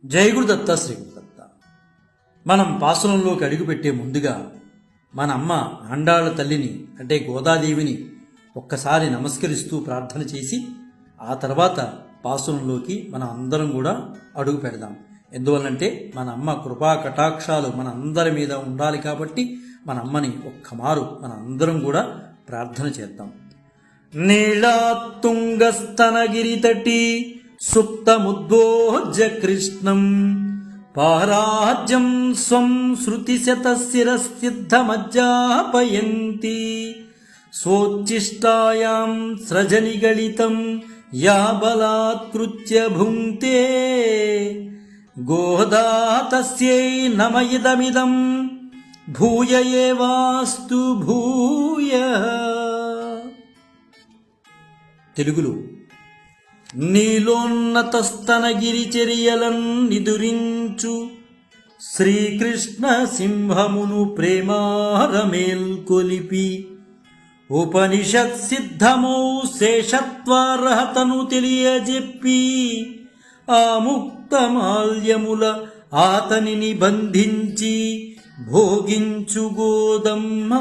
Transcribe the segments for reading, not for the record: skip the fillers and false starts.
జై గురుదత్త శ్రీ గురుదత్త. మనం పాసురంలోకి అడుగుపెట్టే ముందుగా మన అమ్మ ఆండాళ్ళ తల్లిని అంటే గోదాదేవిని ఒక్కసారి నమస్కరిస్తూ ప్రార్థన చేసి ఆ తర్వాత పాసురంలోకి మనం అందరం కూడా అడుగు పెడదాం. ఎందువల్లంటే మన అమ్మ కృపా కటాక్షాలు మన అందరి మీద ఉండాలి కాబట్టి మన అమ్మని ఒక్కమారు మన అందరం కూడా ప్రార్థన చేద్దాం. నీళాతుంగస్తనగిరితటి సుప్తముద్బోజ్య కృష్ణం పారాజ్యం స్వం శృతిశతశిరసిద్ధమజ్జాపయంతి స్వోచ్చిష్టాయాం సృజనిగళితం యా బలాత్కృత్య భుంక్తే గోదా తస్యై నమ ఇదమిదం భూయ ఏవాస్తు భూయః. తెలుగులో నీలోన్నతస్తనగిరిచర్యలన్ నిదురించు శ్రీకృష్ణ సింహమును ప్రేమారమేల్కొలిపి ఉపనిషత్ సిద్ధమౌ శేషత్వార్హతను తెలియజెప్పి ఆ ముక్తమాల్యముల ఆతనిని బంధించి భోగించు గోదమ్మ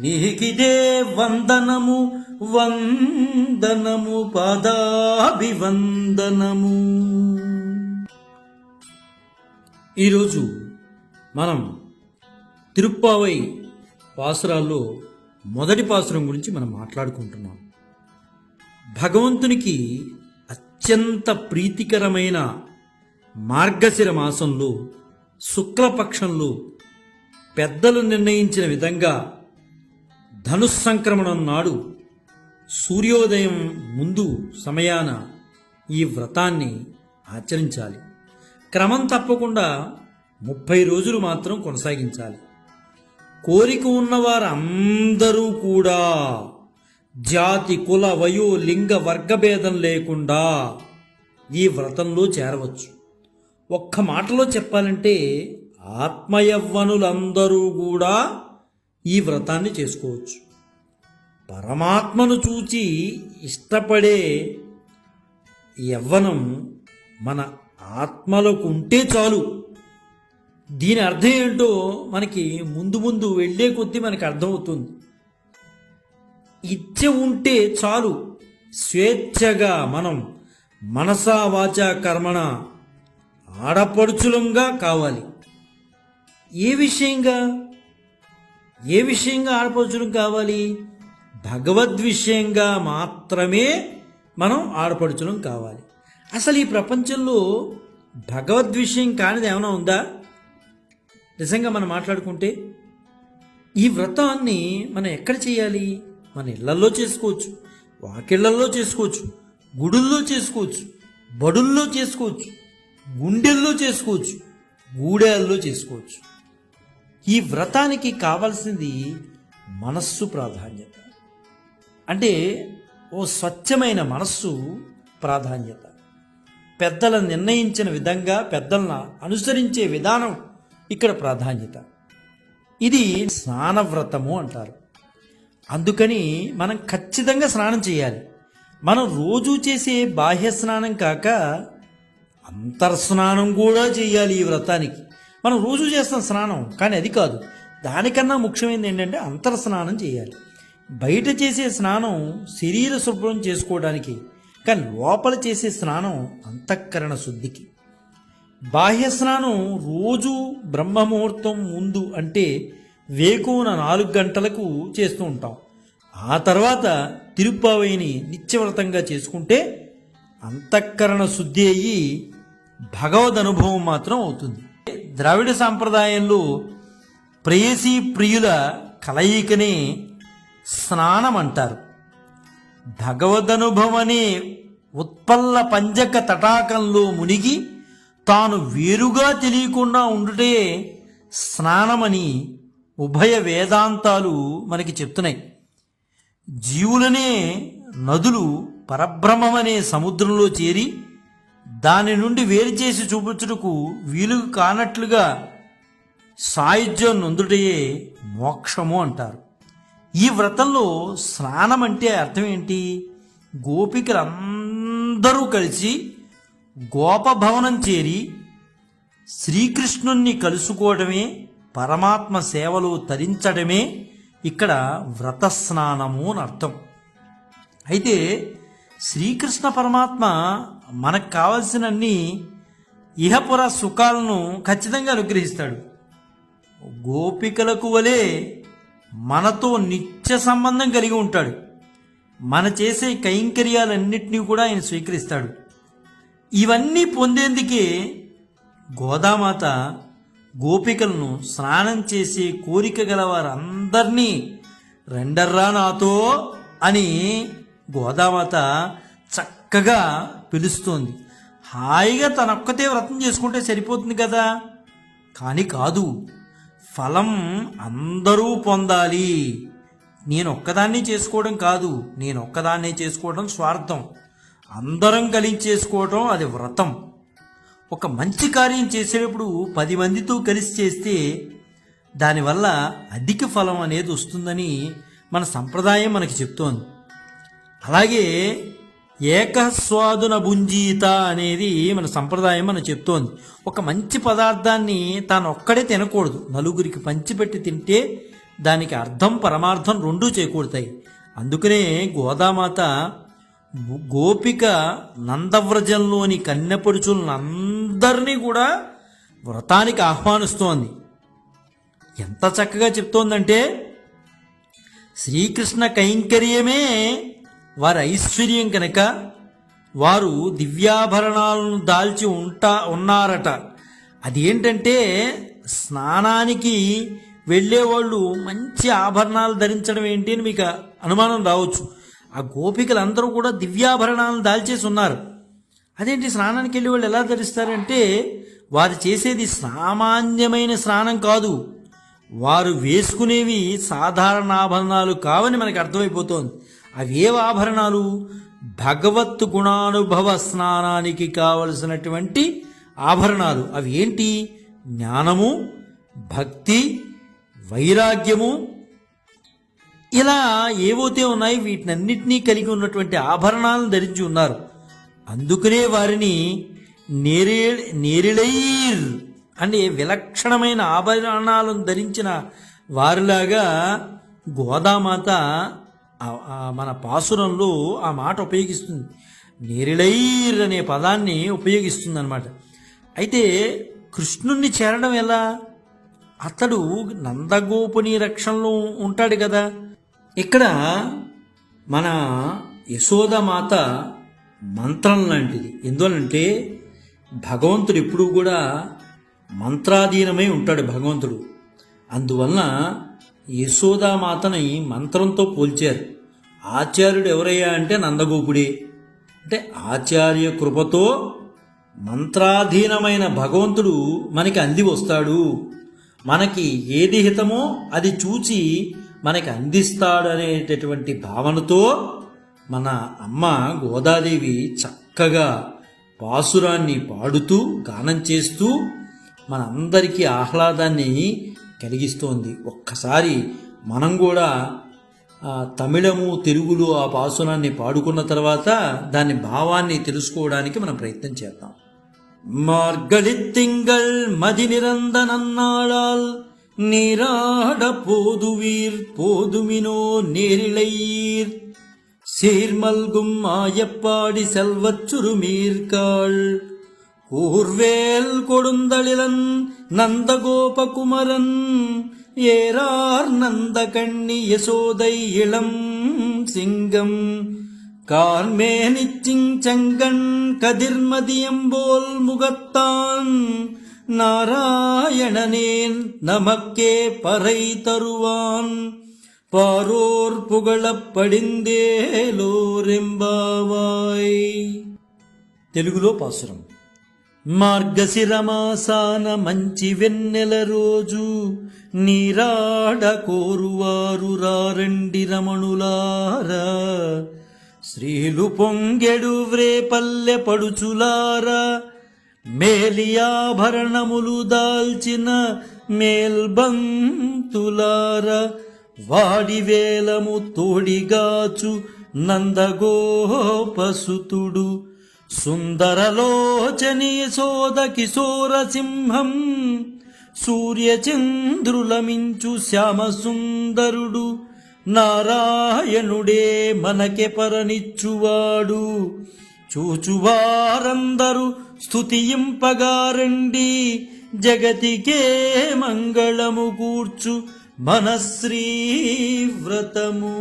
నీకిదే వందనము వందనము పాదాభివందనము. ఈరోజు మనం తిరుప్పావై పాసురాల్లో మొదటి పాసురం గురించి మనం మాట్లాడుకుంటున్నాం. భగవంతునికి అత్యంత ప్రీతికరమైన మార్గశిర మాసంలో శుక్లపక్షంలో పెద్దలు నిర్ణయించిన విధంగా ధనుస్సంక్రమణం నాడు సూర్యోదయం ముందు సమయాన ఈ వ్రతాన్ని ఆచరించాలి. క్రమం తప్పకుండా 30 రోజులు మాత్రం కొనసాగించాలి. కోరిక ఉన్నవారందరూ కూడా జాతి కుల వయో లింగ వర్గభేదం లేకుండా ఈ వ్రతంలో చేరవచ్చు. ఒక్క మాటలో చెప్పాలంటే ఆత్మయవ్వనులందరూ కూడా ఈ వ్రతాన్ని చేసుకోవచ్చు. పరమాత్మను చూచి ఇష్టపడే యవ్వనం మన ఆత్మలకు ఉంటే చాలు. దీని అర్థం ఏంటో మనకి ముందు ముందు వెళ్ళే కొద్దీ మనకి అర్థమవుతుంది. ఇచ్చ ఉంటే చాలు, స్వేచ్ఛగా మనం మనసా వాచా కర్మణ ఆడపడుచులంగా కావాలి. ఏ విషయంగా ఆడపడుచులం కావాలి? భగవద్విషయంగా మాత్రమే మనం ఆడపడుచులం కావాలి. అసలు ఈ ప్రపంచంలో భగవద్విషయం కానిది ఏమైనా ఉందా? నిజంగా మనం మాట్లాడుకుంటే ఈ వ్రతాన్ని మనం ఎక్కడ చేయాలి? మన ఇళ్లల్లో చేసుకోవచ్చు, వాకిళ్లల్లో చేసుకోవచ్చు, గుడుల్లో చేసుకోవచ్చు, బడుల్లో చేసుకోవచ్చు, గుండెల్లో చేసుకోవచ్చు, గూడెల్లో చేసుకోవచ్చు. ఈ వ్రతానికి కావాల్సింది మనస్సు ప్రాధాన్యత. అంటే ఓ స్వచ్ఛమైన మనస్సు ప్రాధాన్యత. పెద్దలను నిర్ణయించిన విధంగా పెద్దలను అనుసరించే విధానం ఇక్కడ ప్రాధాన్యత. ఇది స్నానవ్రతము అంటారు. అందుకని మనం ఖచ్చితంగా స్నానం చేయాలి. మనం రోజు చేసే బాహ్య స్నానం కాక అంతర్స్నానం కూడా చేయాలి. ఈ వ్రతానికి మనం రోజు చేస్తాం స్నానం, కానీ అది కాదు. దానికన్నా ముఖ్యమైనది ఏంటంటే అంతర్స్నానం చేయాలి. బయట చేసే స్నానం శరీర శుభ్రం చేసుకోవడానికి, కానీ లోపల చేసే స్నానం అంతఃకరణ శుద్ధికి. బాహ్య స్నానం రోజు బ్రహ్మముహూర్తం ముందు అంటే వేకువన 4 గంటలకు చేస్తూ ఉంటాం. ఆ తర్వాత తిరుప్పావైని నిత్యవ్రతంగా చేసుకుంటే అంతఃకరణ శుద్ధి అయ్యి భగవద్ అనుభవం మాత్రం అవుతుంది. ద్రావిడ సాంప్రదాయంలో ప్రేయసీ ప్రియుల కలయికనే స్నానం అంటారు. భగవదనుభవనే ఉత్పల్ల పంజక తటాకంలో మునిగి తాను వేరుగా తెలియకుండా ఉండుటే స్నానమని ఉభయ వేదాంతాలు మనకి చెప్తున్నాయి. జీవులనే నదులు పరబ్రహ్మమనే సముద్రంలో చేరి దాని నుండి వేరు చేసి చూపించుటకు వీలు కానట్లుగా సాయుధ్యం నొందుటయే మోక్షము అంటారు. ఈ వ్రతంలో స్నానం అంటే అర్థం ఏంటి? గోపికలందరూ కలిసి గోపభవనం చేరి శ్రీకృష్ణుణ్ణి కలుసుకోవడమే, పరమాత్మ సేవలు తరించడమే ఇక్కడ వ్రతస్నానము అని అర్థం. అయితే శ్రీకృష్ణ పరమాత్మ మనకు కావలసినన్ని ఇహపుర సుఖాలను ఖచ్చితంగా అనుగ్రహిస్తాడు. గోపికలకు వలె మనతో నిత్య సంబంధం కలిగి ఉంటాడు. మన చేసే కైంకర్యాలన్నింటినీ కూడా ఆయన స్వీకరిస్తాడు. ఇవన్నీ పొందేందుకే గోదామాత గోపికలను స్నానం చేసే కోరిక గల వారందరినీ రెండర్రా నాతో అని గోదామాత చక్కగా పిలుస్తోంది. హాయిగా తనొక్కతే వ్రతం చేసుకుంటే సరిపోతుంది కదా, కానీ కాదు, ఫలం అందరూ పొందాలి. నేనొక్కదాన్ని చేసుకోవడం కాదు, నేనొక్కదాన్నే చేసుకోవడం స్వార్థం. అందరం కలిసి చేసుకోవడం అది వ్రతం. ఒక మంచి కార్యం చేసేటప్పుడు 10 మందితో కలిసి చేస్తే దానివల్ల అధిక ఫలం అనేది వస్తుందని మన సంప్రదాయం మనకి చెప్తోంది. అలాగే ఏకస్వాదున భుంజీత అనేది మన సంప్రదాయం మనకు చెప్తోంది. ఒక మంచి పదార్థాన్ని తాను ఒక్కడే తినకూడదు, నలుగురికి పంచిపెట్టి తింటే దానికి అర్థం పరమార్థం రెండూ చేకూడతాయి. అందుకనే గోదామాత గోపిక నందవ్రజంలోని కన్నెపడుచులందరినీ కూడా వ్రతానికి ఆహ్వానిస్తోంది. ఎంత చక్కగా చెప్తోందంటే శ్రీకృష్ణ కైంకర్యమే వారి ఐశ్వర్యం కనుక వారు దివ్యాభరణాలను దాల్చి ఉన్నారట. అదేంటంటే స్నానానికి వెళ్ళేవాళ్ళు మంచి ఆభరణాలు ధరించడం ఏంటి అని మీకు అనుమానం రావచ్చు. ఆ గోపికలందరూ కూడా దివ్యాభరణాలను దాల్చేసి ఉన్నారు. అదేంటి స్నానానికి వెళ్ళే వాళ్ళు ఎలా ధరిస్తారంటే వారు చేసేది సామాన్యమైన స్నానం కాదు, వారు వేసుకునేవి సాధారణ ఆభరణాలు కావని మనకు అర్థమైపోతోంది. అవేవ ఆభరణాలు? భగవత్ గుణానుభవ స్నానానికి కావలసినటువంటి ఆభరణాలు. అవి ఏంటి? జ్ఞానము, భక్తి, వైరాగ్యము, ఇలా ఏవైతే ఉన్నాయి వీటినన్నిటినీ కలిగి ఉన్నటువంటి ఆభరణాలను ధరించి ఉన్నారు. అందుకనే వారిని నేరిళైర్ అంటే విలక్షణమైన ఆభరణాలను ధరించిన వారిలాగా గోదామాత మన పాసురంలో ఆ మాట ఉపయోగిస్తుంది. నేరిళైర్ అనే పదాన్ని ఉపయోగిస్తుంది అన్నమాట. అయితే కృష్ణుణ్ణి చేరడం ఎలా? అతడు నందగోపుని రక్షణలో ఉంటాడు కదా. ఇక్కడ మన యశోదామాత మంత్రం లాంటిది. ఎందువలంటే భగవంతుడు ఎప్పుడూ కూడా మంత్రాధీనమై ఉంటాడు భగవంతుడు. అందువలన యశోదామాతని మంత్రంతో పోల్చారు. ఆచార్యుడు ఎవరయ్యా అంటే నందగోపుడే. అంటే ఆచార్య కృపతో మంత్రాధీనమైన భగవంతుడు మనకి అంది వస్తాడు. మనకి ఏది హితమో అది చూచి మనకి అందిస్తాడు అనేటటువంటి భావనతో మన అమ్మ గోదాదేవి చక్కగా పాసురాన్ని పాడుతూ గానం చేస్తూ మనందరికీ ఆహ్లాదాన్ని కలిగిస్తోంది. ఒక్కసారి మనం కూడా తమిళము తెలుగులో ఆ పాసురాన్ని పాడుకున్న తర్వాత దాని భావాన్ని తెలుసుకోవడానికి మనం ప్రయత్నం చేద్దాం. மார்கழித்திங்கள் மதி நிறந்த நன்னாளால் நீராட போதுவீர் போதுமினோ நேரிழையீர் சீர்மல்கும் ஆயப்பாடி செல்வச் சுருமீர்காள் கூர்வேல் கொடுந்தளிலன் நந்தகோபகுமரன் ஏறார் நந்த கண்ணி யசோதை இளம் சிங்கம் கார்மேனிச்சிங் செங்கண் கதிர்மதியம்போல் முகத்தான் நாராயணனேன் நமக்கே பறை தருவான் பாரோர் புகழப் పడిందేలోరెంబావాయ్. తెలుగులో పాసురం. మార్గశిరమాసాన మంచి వెన్నెల రోజు నీరాడ కోరువారు రారండి రమణులారా, శ్రీలు పొంగెడు వ్రేపల్లె పడుచులారా, మేలియాభరణములు దాల్చిన మేల్బంతులారా, వాడివేలము తోడిగాచు నందగోపసుతుడు సుందరలోచనే సోద కిశోర సింహం సూర్యచంద్రులమించు శ్యామ సుందరుడు నారాయణుడే మనకె పరనిచ్చువాడు చూచువారందరూ స్తుతింపగారండి జగతికే మంగళము కూర్చు మన శ్రీవ్రతము.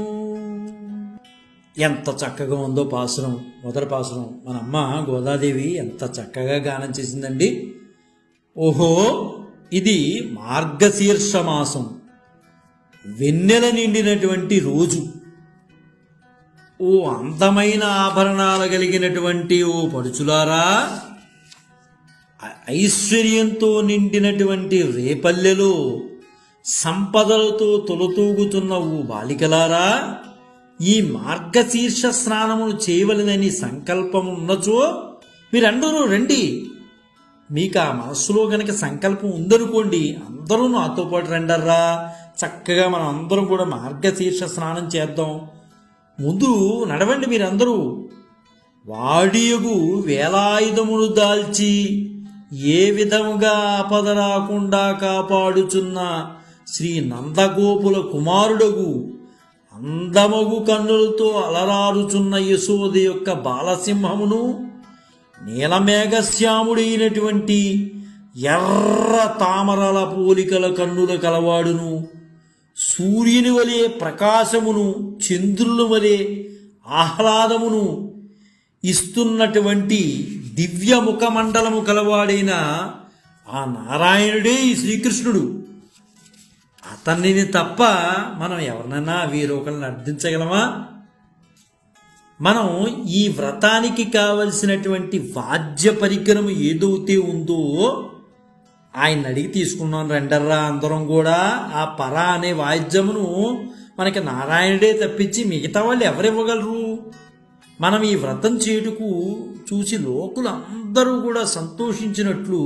ఎంత చక్కగా ఉందో పాసురం, మొదటి పాసురం. మన అమ్మ గోదాదేవి ఎంత చక్కగా గానం చేసిందండి. ఓహో, ఇది మార్గశీర్ష మాసం, వెన్నెల నిండినటువంటి రోజు. ఓ అందమైన ఆభరణాలు కలిగినటువంటి ఓ పడుచులారా, ఐశ్వర్యంతో నిండినటువంటి రేపల్లెలో సంపదలతో తొలతూగుతున్న ఓ బాలికలారా, ఈ మార్గశీర్ష స్నానమును చేయవలనని సంకల్పం ఉన్నచో మీరందరూ రండి. మీకు ఆ మనస్సులో గనక సంకల్పం ఉందనుకోండి, అందరూ నాతో పాటు రండర్రా. చక్కగా మనం అందరం కూడా మార్గశీర్ష స్నానం చేద్దాం. ముందు నడవండి మీరందరూ. వాడియగు వేలాయుధములు దాల్చి ఏ విధముగా ఆపద రాకుండా కాపాడుచున్న శ్రీ నందగోపుల కుమారుడగు అందమగు కన్నులతో అలరారుచున్న యశోద యొక్క బాలసింహమును, నీలమేఘశ్యాముడైనటువంటి ఎర్ర తామరల పోలికల కన్నుల కలవాడును, సూర్యుని వలె ప్రకాశమును, చంద్రుల వలె ఆహ్లాదమును ఇస్తున్నటువంటి దివ్య ముఖమండలము కలవాడైన ఆ నారాయణుడే ఈ శ్రీకృష్ణుడు. అతన్ని తప్ప మనం ఎవరినైనా వీరొకరిని అర్థించగలమా? మనం ఈ వ్రతానికి కావలసినటువంటి వాద్య పరికరం ఏదైతే ఉందో ఆయన అడిగి తీసుకున్నాం రండర్రా. అందరం కూడా ఆ పర అనే వాయిద్యమును మనకి నారాయణుడే తప్పించి మిగతా వాళ్ళు ఎవరివ్వగలరు? మనం ఈ వ్రతం చేటుకు చూసి లోకులు అందరూ కూడా సంతోషించినట్లు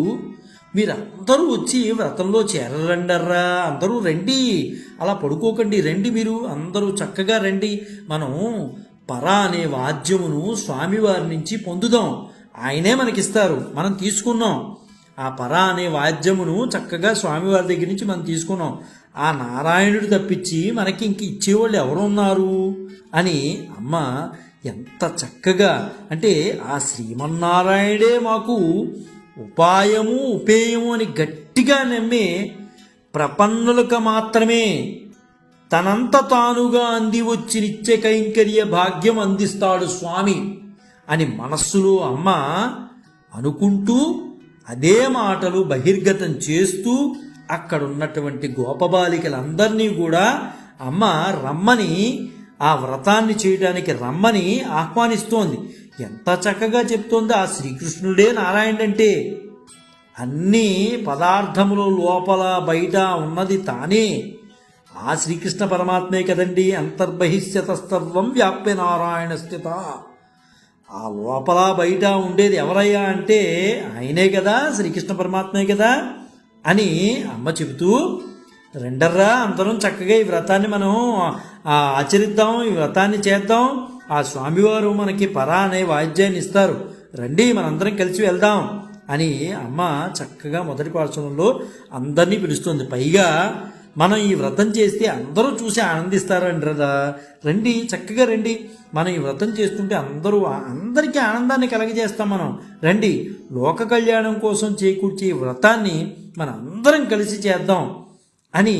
మీరందరూ వచ్చి వ్రతంలో చేరరండర్రా. అందరూ రండి, అలా పడుకోకండి, రండి, మీరు అందరూ చక్కగా రండి. మనం పర అనే వాద్యమును స్వామివారి నుంచి పొందుదాం. ఆయనే మనకిస్తారు, మనం తీసుకున్నాం. ఆ పర అనే వాద్యమును చక్కగా స్వామివారి దగ్గర నుంచి మనం తీసుకున్నాం. ఆ నారాయణుడు తప్పించి మనకి ఇంక ఇచ్చేవాళ్ళు ఎవరున్నారు అని అమ్మ ఎంత చక్కగా, అంటే ఆ శ్రీమన్నారాయణుడే మాకు ఉపాయము ఉపేయము అని గట్టిగా నమ్మే ప్రపన్నులకు మాత్రమే తనంత తానుగా అంది వచ్చి నిత్య కైంకర్య భాగ్యం అందిస్తాడు స్వామి అని మనస్సులో అమ్మ అనుకుంటూ అదే మాటలు బహిర్గతం చేస్తూ అక్కడున్నటువంటి గోపబాలికలందరినీ కూడా అమ్మ రమ్మని, ఆ వ్రతాన్ని చేయడానికి రమ్మని ఆహ్వానిస్తోంది. ఎంత చక్కగా చెప్తోంది. ఆ శ్రీకృష్ణుడే నారాయణుడంటే అన్ని పదార్థముల లోపల బయట ఉన్నది తానే ఆ శ్రీకృష్ణ పరమాత్మే కదండి. అంతర్బహిష్యతస్తర్వం వ్యాప్య నారాయణ స్థిత. ఆ లోపల బయట ఉండేది ఎవరయ్యా అంటే ఆయనే కదా, శ్రీకృష్ణ పరమాత్మే కదా అని అమ్మ చెబుతూ రెండర్రా అందరం చక్కగా ఈ వ్రతాన్ని మనం ఆచరిద్దాం, ఈ వ్రతాన్ని చేద్దాం. ఆ స్వామివారు మనకి పర అనే వాయిద్యాన్ని ఇస్తారు, రండి మనందరం కలిసి వెళ్దాం అని అమ్మ చక్కగా మొదటి పాఠశాలలో అందరినీ పిలుస్తుంది. పైగా మనం ఈ వ్రతం చేస్తే అందరూ చూసి ఆనందిస్తారండి కదా, రండి చక్కగా రండి, మనం ఈ వ్రతం చేస్తుంటే అందరికీ ఆనందాన్ని కలగజేస్తాం. మనం రండి, లోక కళ్యాణం కోసం చేకూర్చే ఈ వ్రతాన్ని మనం అందరం కలిసి చేద్దాం అని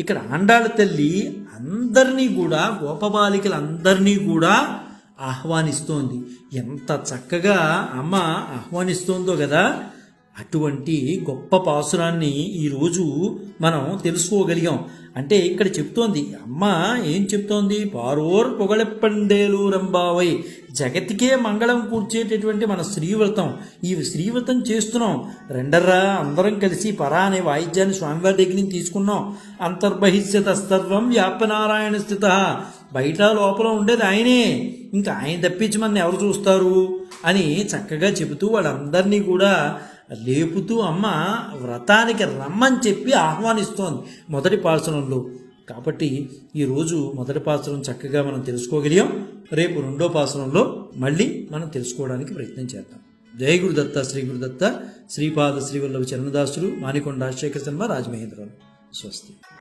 ఇక్కడ ఆండాళ్ళ తల్లి అందరినీ కూడా, గోపబాలికలందరినీ కూడా ఆహ్వానిస్తోంది. ఎంత చక్కగా అమ్మ ఆహ్వానిస్తోందో కదా. అటువంటి గొప్ప పాసురాన్ని ఈరోజు మనం తెలుసుకోగలిగాం. అంటే ఇక్కడ చెప్తోంది అమ్మ, ఏం చెప్తోంది? పారోర్ పొగళెప్పండేలు రంబావై, జగతికే మంగళం కూర్చేటటువంటి మన శ్రీవ్రతం. ఈ శ్రీవ్రతం చేస్తున్నాం, రెండర్రా అందరం కలిసి పరా అనే వాయిద్యాన్ని స్వామివారి దగ్గర నుంచి తీసుకున్నాం. అంతర్బహిష్యత సర్వం వ్యాప్యనారాయణ స్థిత, బయట లోపల ఉండేది ఆయనే, ఇంకా ఆయన తప్పించి మన ఎవరు చూస్తారు అని చక్కగా చెబుతూ వాళ్ళందరినీ కూడా లేపుతూ అమ్మ వ్రతానికి రమ్మని చెప్పి ఆహ్వానిస్తోంది మొదటి పాసురంలో. కాబట్టి ఈరోజు మొదటి పాసురం చక్కగా మనం తెలుసుకోగలిగాం. రేపు రెండో పాసురంలో మళ్ళీ మనం తెలుసుకోవడానికి ప్రయత్నం చేద్దాం. జై గురుదత్త, శ్రీ గురుదత్త, శ్రీపాద శ్రీవల్లభ చరణదాసులు, మానికొండ శేఖర శర్మ, రాజమహేంద్రరావు. స్వస్తి.